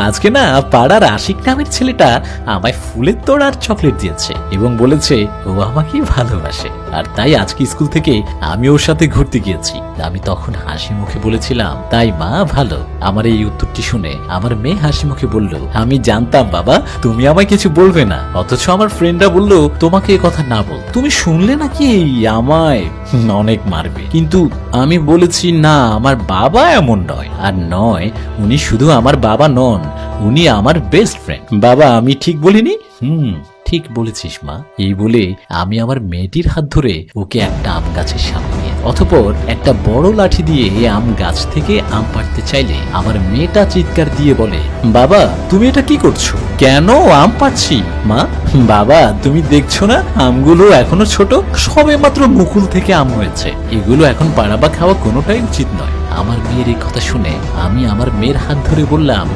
আজকে না পাড়ার আশিক নামের ছেলেটা আমায় ফুলের তোড়া আর চকলেট দিয়েছে এবং বলেছে ও আমাকে ভালোবাসে, আর তাই আজকে স্কুল থেকে আমি ওর সাথে ঘুরতে গিয়েছি। আমি তখন হাসি মুখে বলেছিলাম, তাই মা ভালো। আমার এই উত্তরটি শুনে আমার মেয়ে হাসি মুখে বলল, আমি জানতাম বাবা তুমি আমায় কিছু বলবে না, অথচ আমার ফ্রেন্ডরা বললো তোমাকে এ কথা না বল, তুমি শুনলে নাকি আমায় অনেক মারবে। কিন্তু আমি বলেছি না, আমার বাবা এমন নয়, আর নয় উনি শুধু আমার বাবা নন, উনি আমার বেস্ট ফ্রেন্ড। বাবা আমি ঠিক বলিনি? ঠিক বলেছিস মা। এই বলে আমি আমার মেয়েটির হাত ধরে ওকে একটা আম গাছের সামনে নিয়ে, অতঃপর একটা বড় লাঠি দিয়ে আম গাছ থেকে আম পাড়তে চাইলে আমার মেয়েটা চিৎকার দিয়ে বলে, বাবা তুমি এটা কি করছো? কেন আম পাড়ছি মা? বাবা তুমি দেখছো না আমগুলো এখনো ছোট, সবে মাত্র মুকুল থেকে আম হয়েছে, এগুলো এখন পাড়া বা খাওয়া কোনোটাই উচিত নয়। আমার মেয়ের এই কথা শুনে আমি আমার মেয়ের হাত ধরে বললাম,